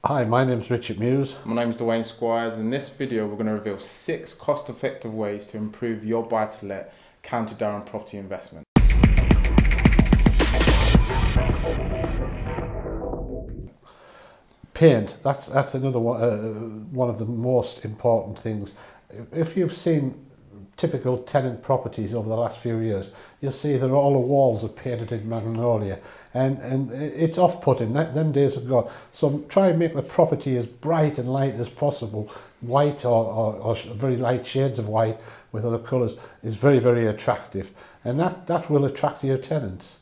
Hi, my name's Richard Muse. My name is Dwayne Squires. In this video, we're going to reveal 6 cost-effective ways to improve your buy-to-let County Durham property investment. Paint, that's another one of the most important things. If you've seen typical tenant properties over the last few years, you'll see that all the walls are painted in magnolia, and it's off-putting. Them days are gone. So try and make the property as bright and light as possible. White or very light shades of white with other colours is very, very attractive, and that will attract your tenants.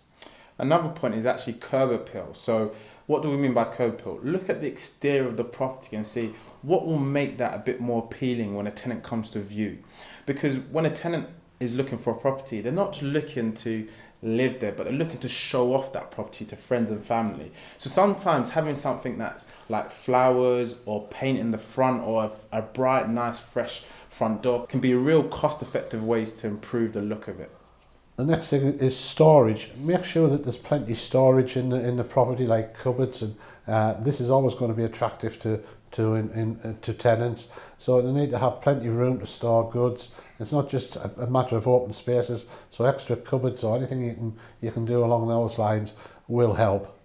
Another point is actually curb appeal. So what do we mean by curb appeal? Look at the exterior of the property and see what will make that a bit more appealing when a tenant comes to view. Because when a tenant is looking for a property, they're not just looking to live there, but they're looking to show off that property to friends and family. So sometimes having something that's like flowers or paint in the front or a bright, nice, fresh front door can be real cost-effective ways to improve the look of it. The next thing is storage. Make sure that there's plenty of storage in the property, like cupboards, and this is always going to be attractive to tenants. So they need to have plenty of room to store goods. It's not just a matter of open spaces. So extra cupboards or anything you can do along those lines will help.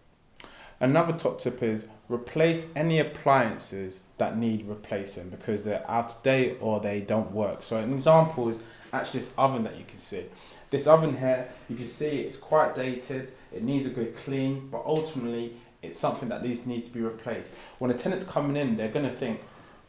Another top tip is replace any appliances that need replacing because they're out of date or they don't work. So an example is actually this oven that you can see. This oven here, you can see it's quite dated, it needs a good clean, but ultimately it's something that needs to be replaced. When a tenant's coming in, they're going to think,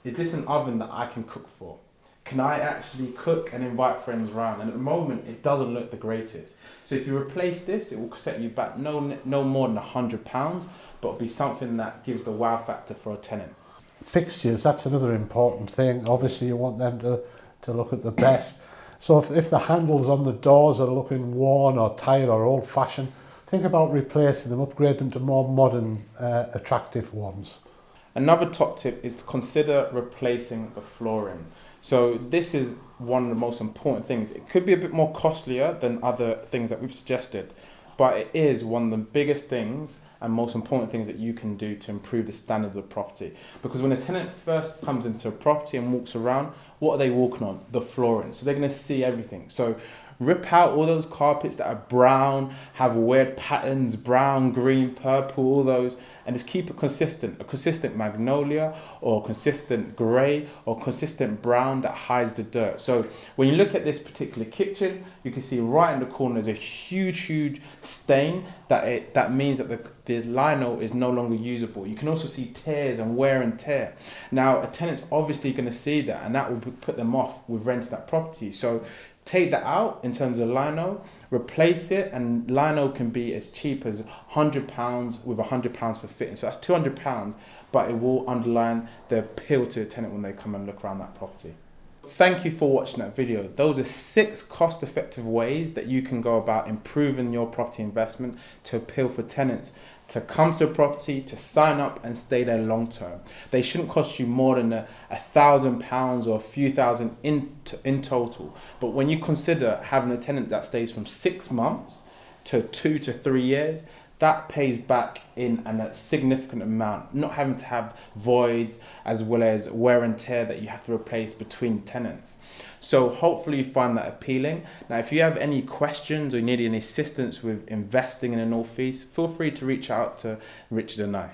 is this an oven that I can cook for? Can I actually cook and invite friends around? And at the moment, it doesn't look the greatest. So if you replace this, it will set you back no more than £100, but it'll be something that gives the wow factor for a tenant. Fixtures, that's another important thing. Obviously, you want them to look at the best. So if the handles on the doors are looking worn or tired or old-fashioned, think about replacing them, upgrade them to more modern, attractive ones. Another top tip is to consider replacing the flooring. So this is one of the most important things. It could be a bit more costlier than other things that we've suggested, but it is one of the biggest things and most important things that you can do to improve the standard of the property. Because when a tenant first comes into a property and walks around, what are they walking on? The flooring. So they're going to see everything. So rip out all those carpets that are brown, have weird patterns, brown, green, purple, all those, and just keep it consistent. A consistent magnolia or consistent grey or consistent brown that hides the dirt. So when you look at this particular kitchen, you can see right in the corner there's a huge stain that means that the lino is no longer usable. You can also see tears and wear and tear. Now a tenant's obviously going to see that, and that will put them off with renting that property. So take that out in terms of lino, replace it, and lino can be as cheap as £100 with £100 for fitting. So that's £200, but it will underline the appeal to the tenant when they come and look around that property. Thank you for watching that video. Those are 6 cost-effective ways that you can go about improving your property investment to appeal for tenants to come to a property, to sign up and stay there long term. They shouldn't cost you more than £1,000 or a few thousand in total. But when you consider having a tenant that stays from 6 months to 2 to 3 years, that pays back in a significant amount, not having to have voids as well as wear and tear that you have to replace between tenants. So hopefully you find that appealing. Now, if you have any questions or you need any assistance with investing in the North East, feel free to reach out to Richard and I.